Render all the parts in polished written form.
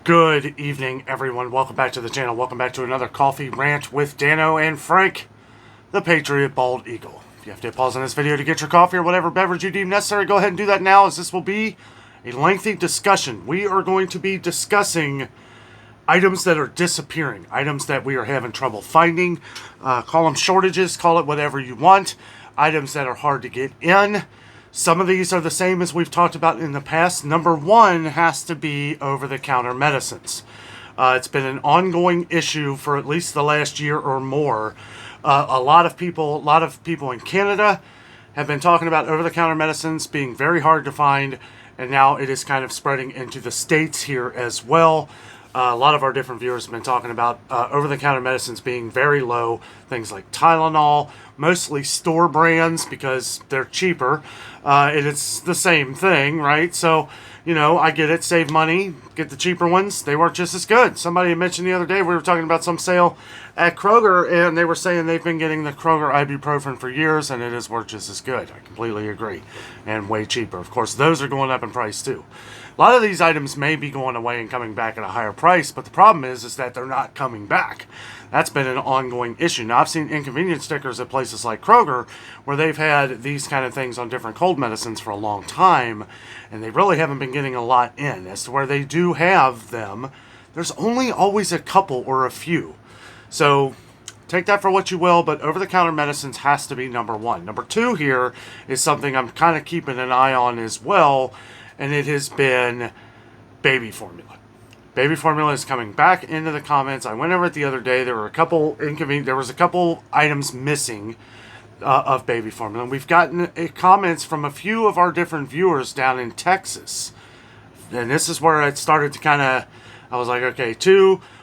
Good evening, everyone. Welcome back to the channel. Welcome back to another coffee rant with Dano and Frank, the Patriot Bald Eagle. If you have to hit pause on this video to get your coffee or whatever beverage you deem necessary, go ahead and do that now, as this will be a lengthy discussion. We are going to be discussing items that are disappearing, items that we are having trouble finding. Call them shortages, call it whatever you want. Items that are hard to get in. Some of these are the same as we've talked about in the past. Number one has to be over-the-counter medicines. It's been an ongoing issue for at least the last year or more. A lot of people in Canada have been talking about over-the-counter medicines being very hard to find, and now it is kind of spreading into the States here as well. A lot of our different viewers have been talking about over-the-counter medicines being very low. Things like Tylenol, mostly store brands because they're cheaper. And it's the same thing, right? So, you know, I get it. Save money. Get the cheaper ones. They work just as good. Somebody mentioned the other day, we were talking about some sale at Kroger, and they were saying they've been getting the Kroger ibuprofen for years, and it has worked just as good. I completely agree. And way cheaper. Of course, those are going up in price too. A lot of these items may be going away and coming back at a higher price, but the problem is that they're not coming back. That's been an ongoing issue. Now, I've seen inconvenience stickers at places like Kroger where they've had these kind of things on different cold medicines for a long time, and they really haven't been getting a lot in. As to where they do have them, there's only always a couple or a few. So take that for what you will, but over-the-counter medicines has to be number one. Number two here is something I'm kind of keeping an eye on as well, and it has been baby formula. Baby formula is coming back into the comments. I went over it the other day. There were a couple items missing of baby formula. And we've gotten comments from a few of our different viewers down in Texas. And this is where it started to I was like, okay,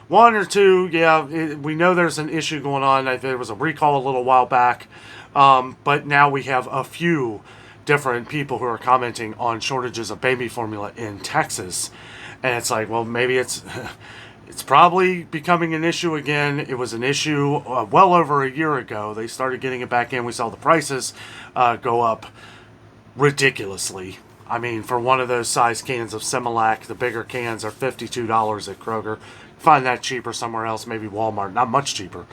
one or two, yeah, we know there's an issue going on. There was a recall a little while back. But now we have a few different people who are commenting on shortages of baby formula in Texas. And it's like, well, maybe it's probably becoming an issue again. It was an issue well over a year ago. They started getting it back in. We saw the prices go up ridiculously. I mean, for one of those size cans of Similac, the bigger cans are $52 at Kroger. Find that cheaper somewhere else, maybe Walmart, not much cheaper.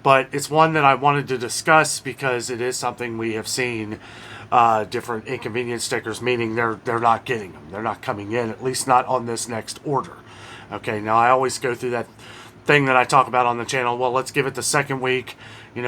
But it's one that I wanted to discuss because it is something we have seen different inconvenience stickers, meaning they're not getting them. They're not coming in, at least not on this next order. Okay, now I always go through that thing that I talk about on the channel. Well, let's give it the second week,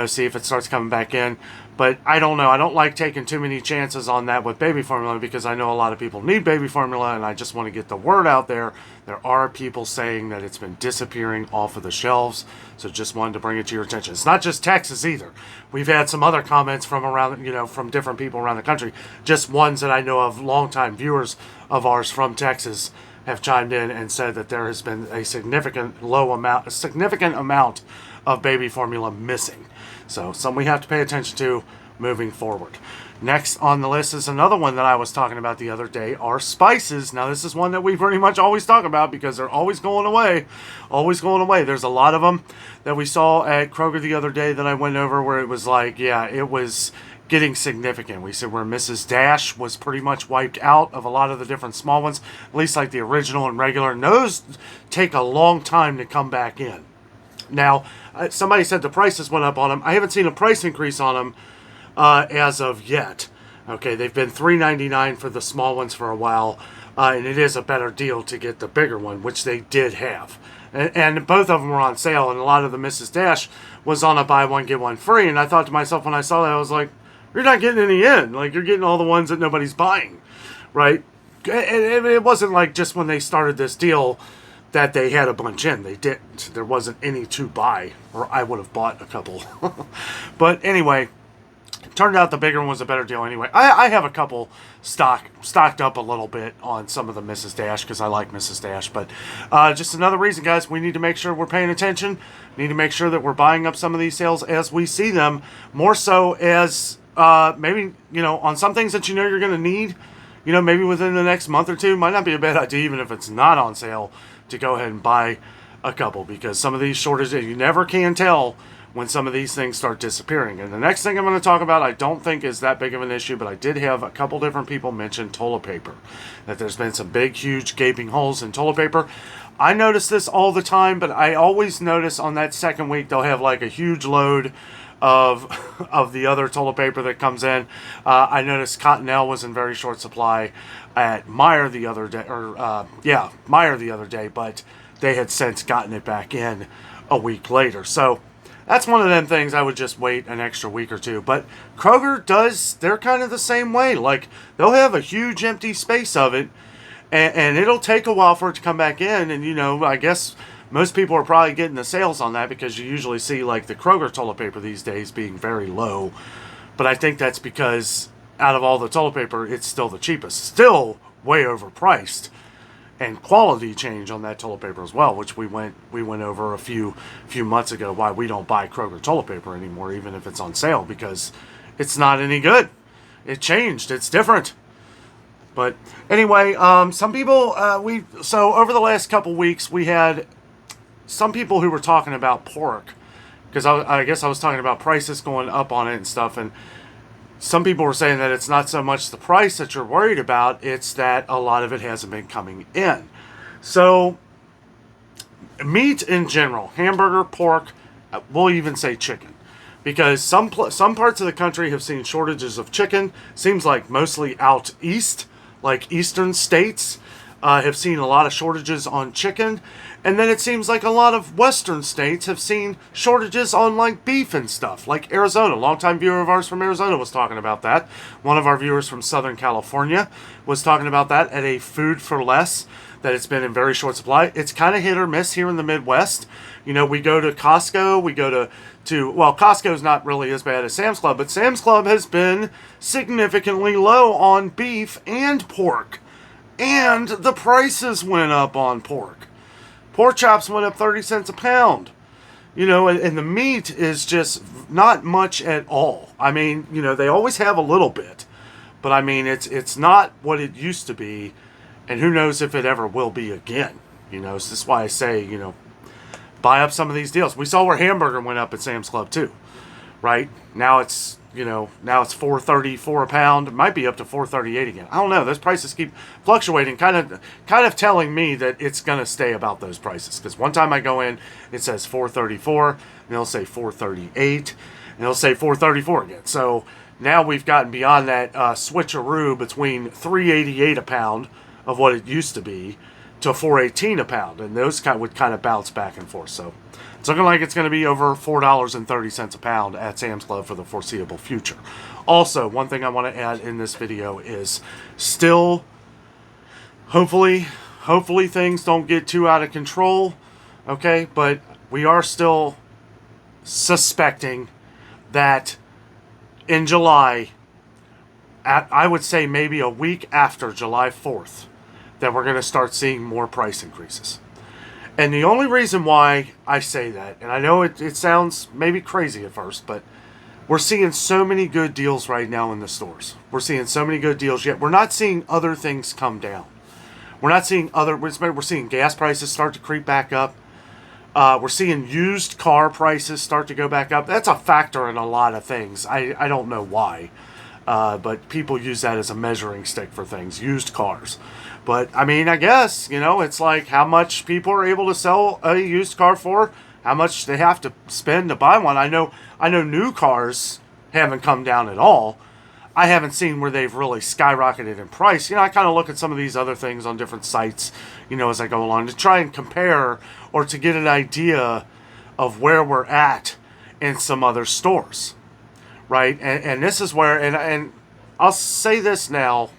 see if it starts coming back in. But I don't know. I don't like taking too many chances on that with baby formula because I know a lot of people need baby formula, and I just want to get the word out there. There are people saying that it's been disappearing off of the shelves, so just wanted to bring it to your attention. It's not just Texas either. We've had some other comments from around, from different people around the country. Just ones that I know of, longtime viewers of ours from Texas, have chimed in and said that there has been a significant amount of baby formula missing. So something we have to pay attention to moving forward. Next on the list is another one that I was talking about the other day, are spices. Now, this is one that we pretty much always talk about because they're always going away. Always going away. There's a lot of them that we saw at Kroger the other day that I went over where it was like, yeah, it was getting significant. We said where Mrs. Dash was pretty much wiped out of a lot of the different small ones, at least like the original and regular. And those take a long time to come back in. Now, somebody said the prices went up on them. I haven't seen a price increase on them as of yet. Okay, they've been $3.99 for the small ones for a while, and it is a better deal to get the bigger one, which they did have. And both of them were on sale, and a lot of the Mrs. Dash was on a buy one, get one free. And I thought to myself when I saw that, I was like, you're not getting any in. Like, you're getting all the ones that nobody's buying, right? And it wasn't like just when they started this deal that they had a bunch in. They didn't. There wasn't any to buy, or I would have bought a couple. But anyway, it turned out the bigger one was a better deal anyway. I have a couple stocked up a little bit on some of the Mrs. Dash because I like Mrs. Dash. But just another reason, guys, we need to make sure we're paying attention. We need to make sure that we're buying up some of these sales as we see them. More so as maybe, on some things that you're going to need, maybe within the next month or two. Might not be a bad idea, even if it's not on sale, to go ahead and buy a couple, because some of these shortages, you never can tell when some of these things start disappearing. And the next thing I'm going to talk about, I don't think is that big of an issue, but I did have a couple different people mention toilet paper, that there's been some big, huge gaping holes in toilet paper. I notice this all the time, but I always notice on that second week they'll have like a huge load of the other toilet paper that comes in. I noticed Cottonelle was in very short supply at Meijer the other day, Meijer the other day, but they had since gotten it back in a week later. So that's one of them things I would just wait an extra week or two. But Kroger they're kind of the same way. Like, they'll have a huge empty space of it, and it'll take a while for it to come back in. And, you know, I guess most people are probably getting the sales on that because you usually see, like, the Kroger toilet paper these days being very low. But I think that's because out of all the toilet paper, it's still the cheapest. Still way overpriced. And quality change on that toilet paper as well, which we went over a few months ago, why we don't buy Kroger toilet paper anymore, even if it's on sale, because it's not any good. It changed. It's different. But anyway, some people, so over the last couple weeks, we had some people who were talking about pork, because I guess I was talking about prices going up on it and stuff, and some people were saying that it's not so much the price that you're worried about, it's that a lot of it hasn't been coming in. So, meat in general, hamburger, pork, we'll even say chicken. Because some parts of the country have seen shortages of chicken. Seems like mostly out east, like eastern states, have seen a lot of shortages on chicken. And then it seems like a lot of western states have seen shortages on, like, beef and stuff. Like Arizona. A longtime viewer of ours from Arizona was talking about that. One of our viewers from Southern California was talking about that at a Food for Less, that it's been in very short supply. It's kind of hit or miss here in the Midwest. You know, we go to Costco, we go to well, Costco's not really as bad as Sam's Club, but Sam's Club has been significantly low on beef and pork. And the prices went up on pork. Pork chops went up 30 cents a pound. You know, and the meat is just not much at all. I mean, you know, they always have a little bit. But I mean, it's not what it used to be. And who knows if it ever will be again. You know, so that's why I say, you know, buy up some of these deals. We saw where hamburger went up at Sam's Club too. Right? Now it's, you know, now it's $4.34 a pound. It might be up to $4.38 again. I don't know. Those prices keep fluctuating, kind of telling me that it's going to stay about those prices. Because one time I go in, it says $4.34, and it'll say $4.38, and it'll say $4.34 again. So now we've gotten beyond that switcheroo between $3.88 a pound of what it used to be to $4.18 a pound, and those would kind of bounce back and forth. So it's looking like it's going to be over $4.30 a pound at Sam's Club for the foreseeable future. Also, one thing I want to add in this video is still, hopefully things don't get too out of control, okay? But we are still suspecting that in July, I would say maybe a week after July 4th, that we're going to start seeing more price increases. And the only reason why I say that, and I know it sounds maybe crazy at first, but we're seeing so many good deals right now in the stores. We're seeing so many good deals, yet we're not seeing other things come down. We're not seeing we're seeing gas prices start to creep back up. We're seeing used car prices start to go back up. That's a factor in a lot of things. I don't know why, but people use that as a measuring stick for things, used cars. But, I mean, I guess, you know, it's like how much people are able to sell a used car for, how much they have to spend to buy one. I know new cars haven't come down at all. I haven't seen where they've really skyrocketed in price. You know, I kind of look at some of these other things on different sites, you know, as I go along to try and compare or to get an idea of where we're at in some other stores, right? And this is where, and I'll say this now,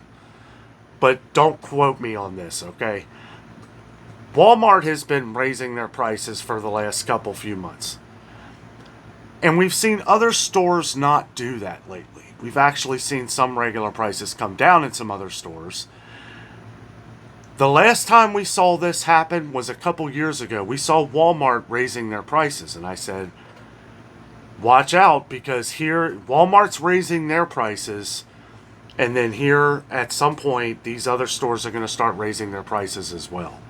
but don't quote me on this, okay? Walmart has been raising their prices for the last few months. And we've seen other stores not do that lately. We've actually seen some regular prices come down in some other stores. The last time we saw this happen was a couple years ago. We saw Walmart raising their prices, and I said, watch out, because here Walmart's raising their prices, and then here at some point these other stores are going to start raising their prices as well.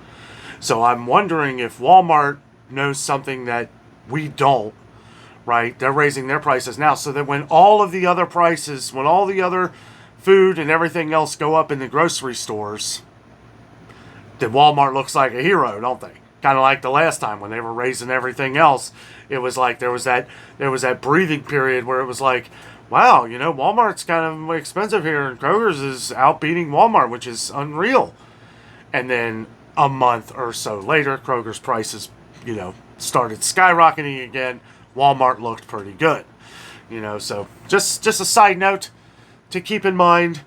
So I'm wondering if Walmart knows something that we don't, right? They're raising their prices now, so that when all of the other prices, when all the other food and everything else go up in the grocery stores, then Walmart looks like a hero, don't they? Kind of like the last time when they were raising everything else. It was like there was that breathing period where it was like, wow, Walmart's kind of expensive here, and Kroger's is outbeating Walmart, which is unreal. And then a month or so later, Kroger's prices, started skyrocketing again. Walmart looked pretty good. So just a side note to keep in mind.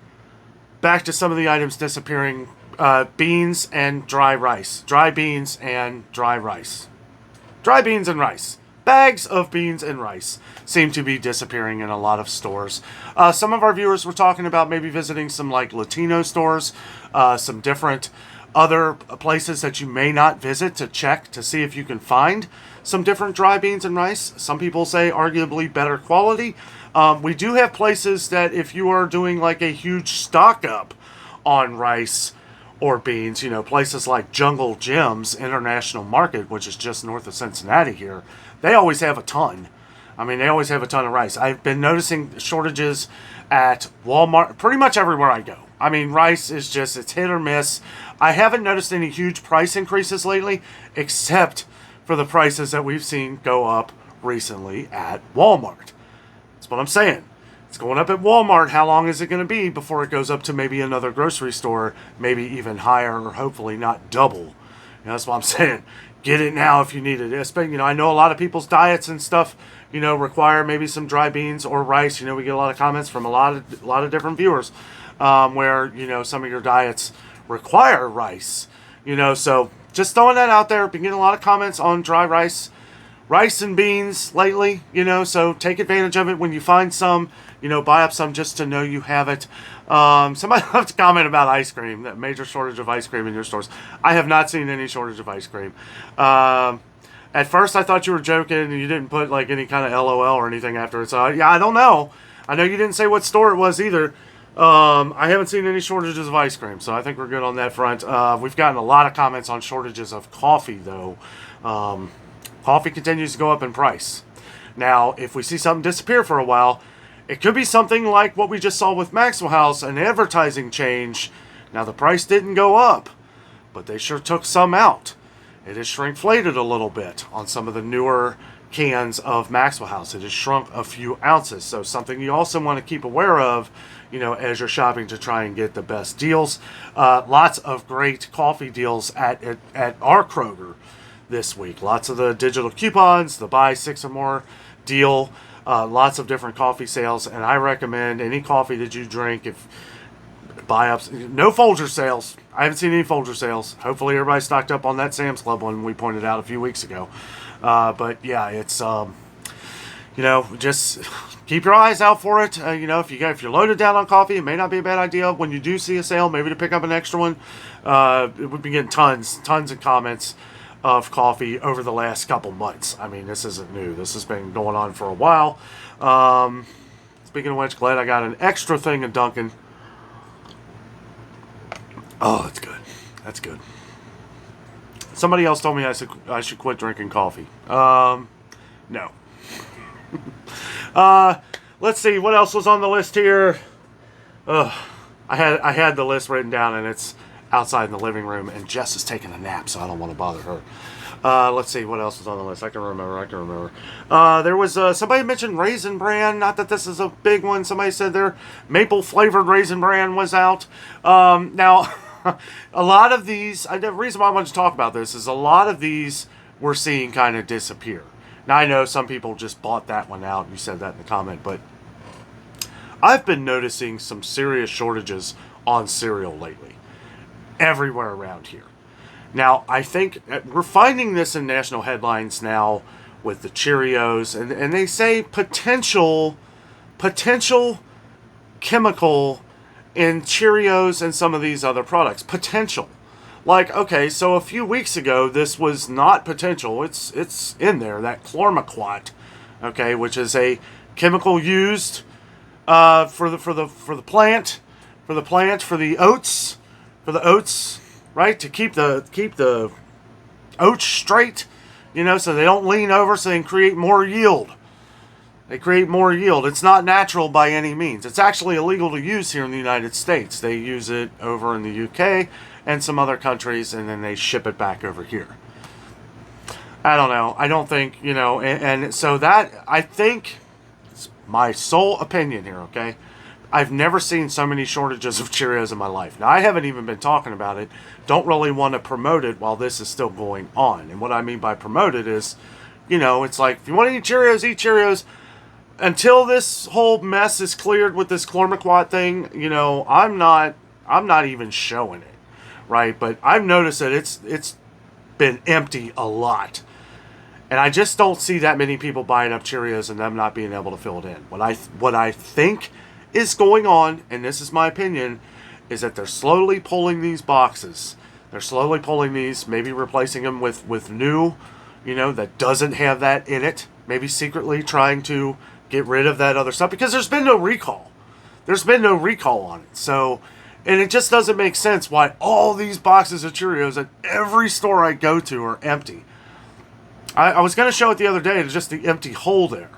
Back to some of the items disappearing. Beans and dry rice. Dry beans and dry rice. Dry beans and rice. Bags of beans and rice seem to be disappearing in a lot of stores. Some of our viewers were talking about maybe visiting some like Latino stores, some different other places that you may not visit to check to see if you can find some different dry beans and rice. Some people say arguably better quality. We do have places that if you are doing like a huge stock up on rice or beans, places like Jungle Jim's International Market, which is just north of Cincinnati here, they always have a ton. I mean, they always have a ton of rice. I've been noticing shortages at Walmart pretty much everywhere I go. I mean, rice is just, it's hit or miss. I haven't noticed any huge price increases lately, except for the prices that we've seen go up recently at Walmart. That's what I'm saying. It's going up at Walmart. How long is it going to be before it goes up to maybe another grocery store, maybe even higher, or hopefully not double? That's what I'm saying. Get it now if you need it. I know a lot of people's diets and stuff, require maybe some dry beans or rice. We get a lot of comments from a lot of different viewers where, some of your diets require rice. So just throwing that out there. Been getting a lot of comments on dry rice and beans lately, so take advantage of it when you find some, buy up some just to know you have it. Somebody left a comment about ice cream, that major shortage of ice cream in your stores. I have not seen any shortage of ice cream. At first I thought you were joking and you didn't put like any kind of LOL or anything after it. So yeah, I don't know. I know you didn't say what store it was either. I haven't seen any shortages of ice cream, so I think we're good on that front. We've gotten a lot of comments on shortages of coffee though. Coffee continues to go up in price. Now, if we see something disappear for a while, it could be something like what we just saw with Maxwell House, an advertising change. Now, the price didn't go up, but they sure took some out. It has shrinkflated a little bit on some of the newer cans of Maxwell House. It has shrunk a few ounces. So something you also want to keep aware of, as you're shopping to try and get the best deals. Lots of great coffee deals at our Kroger this week. Lots of the digital coupons, the buy 6 or more deal, lots of different coffee sales, and I recommend any coffee that you drink, if buy ups, no Folger sales. I haven't seen any Folger sales. Hopefully everybody's stocked up on that Sam's Club one we pointed out a few weeks ago. But yeah, it's just keep your eyes out for it. If you're loaded down on coffee, it may not be a bad idea when you do see a sale, maybe to pick up an extra one. We've been getting tons of comments of coffee over the last couple months. I mean, this isn't new. This has been going on for a while. Speaking of which, glad I got an extra thing of Dunkin'. Oh, that's good. That's good. Somebody else told me I should quit drinking coffee. No. Let's see what else was on the list here. I had the list written down, and it's outside in the living room, and Jess is taking a nap, so I don't want to bother her. Let's see what else was on the list. I can remember. There was somebody mentioned Raisin Bran. Not that this is a big one. Somebody said their maple flavored Raisin Bran was out. Now, a lot of these. The reason why I wanted to talk about this is a lot of these we're seeing kind of disappear. Now I know some people just bought that one out. You said that in the comment, but I've been noticing some serious shortages on cereal lately, everywhere around here. Now, I think we're finding this in national headlines now with the Cheerios, and they say potential chemical in Cheerios and some of these other products. Potential. Like, okay, so a few weeks ago, this was not potential. It's in there, that chlormequat, okay, which is a chemical used for the oats, right, to keep the oats straight, so they don't lean over, so they can create more yield. They create more yield. It's not natural by any means. It's actually illegal to use here in the United States. They use it over in the UK and some other countries, and then they ship it back over here. I don't know. I don't think, and so that, I think, it's my sole opinion here, okay? I've never seen so many shortages of Cheerios in my life. Now, I haven't even been talking about it. Don't really want to promote it while this is still going on. And what I mean by promote it is, it's like, if you want to eat Cheerios. Until this whole mess is cleared with this Chlormequat thing, I'm not even showing it, right? But I've noticed that it's been empty a lot. And I just don't see that many people buying up Cheerios and them not being able to fill it in. What I think is going on, and this is my opinion, is that they're slowly pulling these boxes. They're slowly pulling these, maybe replacing them with new, that doesn't have that in it. Maybe secretly trying to get rid of that other stuff, because there's been no recall. There's been no recall on it. So, and it just doesn't make sense why all these boxes of Cheerios at every store I go to are empty. I was going to show it the other day, it's just the empty hole there.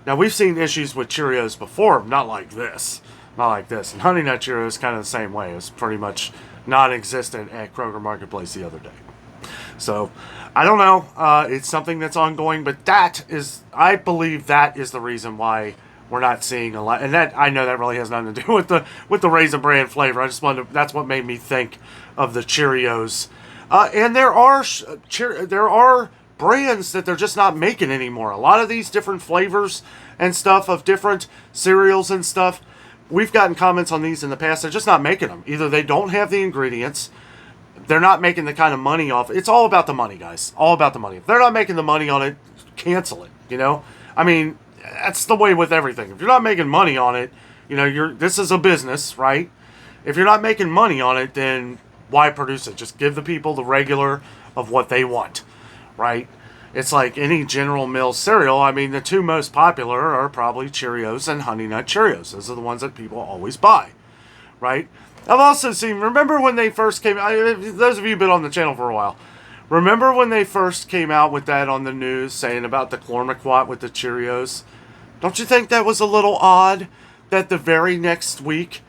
Now, we've seen issues with Cheerios before, not like this. Not like this. And Honey Nut Cheerios is kind of the same way. It was pretty much non-existent at Kroger Marketplace the other day. So, I don't know. It's something that's ongoing, but I believe that is the reason why we're not seeing a lot. And that, I know that really has nothing to do with the Raisin Bran flavor. I just wanted that's what made me think of the Cheerios. And there are brands that they're just not making anymore. A lot of these different flavors and stuff of different cereals and stuff, we've gotten comments on these in the past. They're just not making them. Either they don't have the ingredients, they're not making the kind of money off. It's all about the money, guys. All about the money. If they're not making the money on it, cancel it. I mean, that's the way with everything. If you're not making money on it, this is a business, right? If you're not making money on it, then why produce it? Just give the people the regular of what they want, right? It's like any General Mills cereal. I mean, the two most popular are probably Cheerios and Honey Nut Cheerios. Those are the ones that people always buy, right? I've also seen, remember when they first came out, those of you who've been on the channel for a while, remember when they first came out with that on the news, saying about the Chlormequat with the Cheerios? Don't you think that was a little odd that the very next week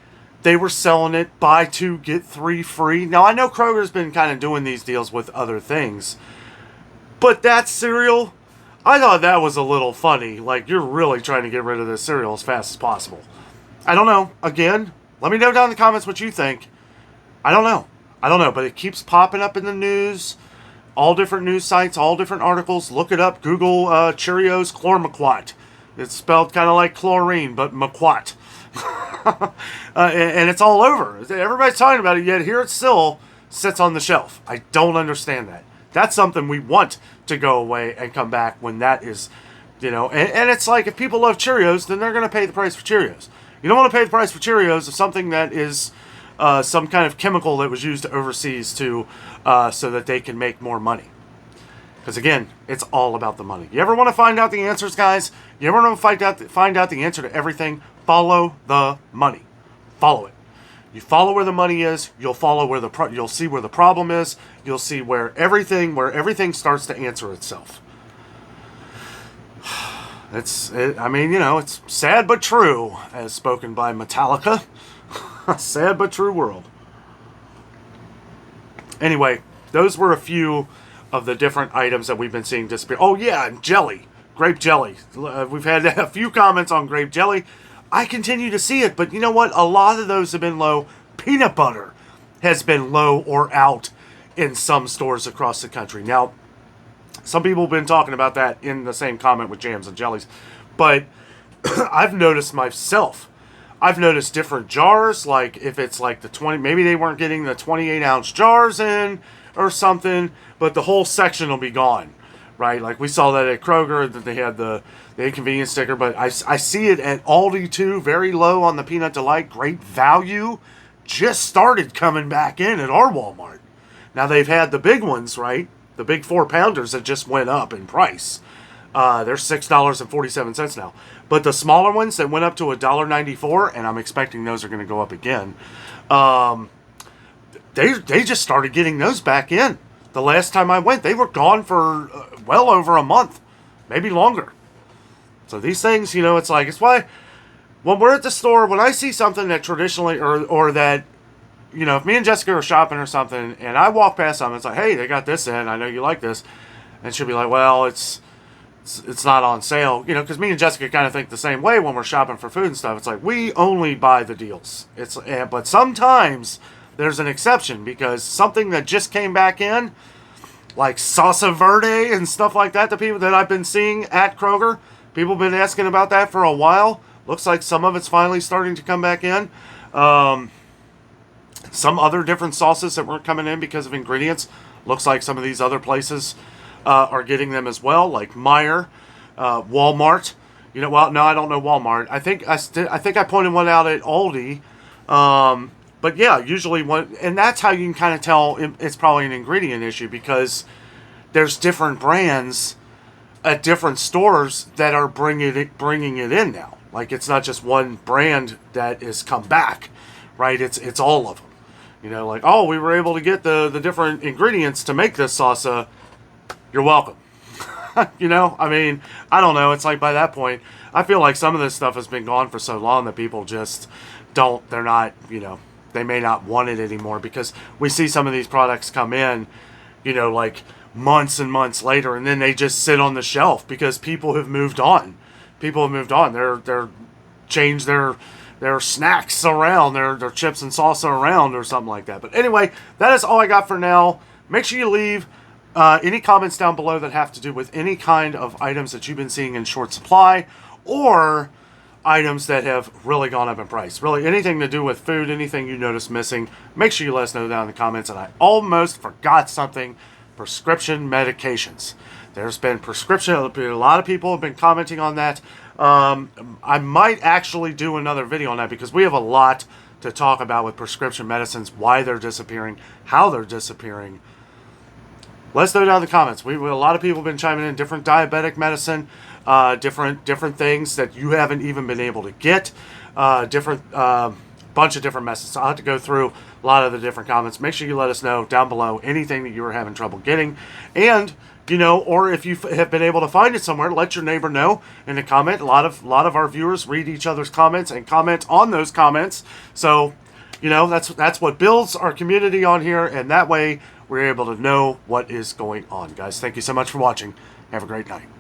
they were selling it buy two, get three free? Now, I know Kroger's been kind of doing these deals with other things, but that cereal, I thought that was a little funny. Like, you're really trying to get rid of this cereal as fast as possible. I don't know. Again, let me know down in the comments what you think. I don't know, but it keeps popping up in the news. All different news sites, all different articles. Look it up. Google Cheerios Chlormequat. It's spelled kind of like chlorine, but mequat. And it's all over. Everybody's talking about it, yet here it still sits on the shelf. I don't understand that. That's something we want to go away and come back when that is, and it's like, if people love Cheerios, then they're going to pay the price for Cheerios. You don't want to pay the price for Cheerios of something that is some kind of chemical that was used overseas so that they can make more money. Because again, it's all about the money. You ever want to find out the answers, guys? You ever want to find out the answer to everything? Follow the money. Follow it. You follow where the money is. You'll follow you'll see where the problem is. You'll see where everything starts to answer itself. It's sad but true, as spoken by Metallica. Sad but true world. Anyway, those were a few of the different items that we've been seeing disappear. Oh yeah, and jelly. Grape jelly. We've had a few comments on grape jelly. I continue to see it, but you know what? A lot of those have been low. Peanut butter has been low or out in some stores across the country. Now, some people have been talking about that in the same comment with jams and jellies. But I've noticed myself. I've noticed different jars, like if it's like the 20, maybe they weren't getting the 28-ounce jars in or something, but the whole section will be gone, right? Like we saw that at Kroger, that they had the inconvenience sticker, but I see it at Aldi too, very low on the Peanut Delight. Great value. Just started coming back in at our Walmart. Now they've had the big ones, right? The big 4-pounders that just went up in price. They're $6.47 now. But the smaller ones that went up to $1.94, and I'm expecting those are going to go up again, they just started getting those back in. The last time I went, they were gone for well over a month, maybe longer. So these things, you know, it's like, it's why when we're at the store, when I see something that traditionally, or that, you know, if me and Jessica are shopping or something, and I walk past something, it's like, hey, they got this in, I know you like this. And she'll be like, well, it's not on sale, you know, because me and Jessica kind of think the same way when we're shopping for food and stuff. It's like, we only buy the deals. But sometimes there's an exception, because something that just came back in, like salsa verde and stuff like that, the people that I've been seeing at Kroger, people have been asking about that for a while. Looks like some of it's finally starting to come back in. Some other different sauces that weren't coming in because of ingredients. Looks like some of these other places are getting them as well, like Meijer, Walmart. You know, well, no, I don't know Walmart. I think I pointed one out at Aldi. But yeah, usually and that's how you can kind of tell it's probably an ingredient issue, because there's different brands at different stores that are bringing it in now. Like, it's not just one brand that has come back, right? It's all of them. You know, like, oh, we were able to get the different ingredients to make this salsa. You're welcome. You know, I mean, I don't know. It's like, by that point, I feel like some of this stuff has been gone for so long that people just they're not, you know, they may not want it anymore, because we see some of these products come in, you know, like months and months later, and then they just sit on the shelf because people have moved on. They're changed their snacks around, their chips and salsa around, or something like that. But anyway, that is all I got for now. Make sure you leave any comments down below that have to do with any kind of items that you've been seeing in short supply, or items that have really gone up in price. Really, anything to do with food, anything you notice missing, make sure you let us know down in the comments. And I almost forgot something: prescription medications. There's been prescription, a lot of people have been commenting on that. I might actually do another video on that, because we have a lot to talk about with prescription medicines, why they're disappearing, how they're disappearing. Let us know down in the comments. A lot of people have been chiming in different diabetic medicine, different things that you haven't even been able to get, bunch of different messages. So I'll have to go through a lot of the different comments. Make sure you let us know down below anything that you were having trouble getting, and, you know, or if you have been able to find it somewhere, let your neighbor know in a comment. A lot of our viewers read each other's comments and comment on those comments. So, you know, that's what builds our community on here, and that way we're able to know what is going on. Guys, thank you so much for watching. Have a great night.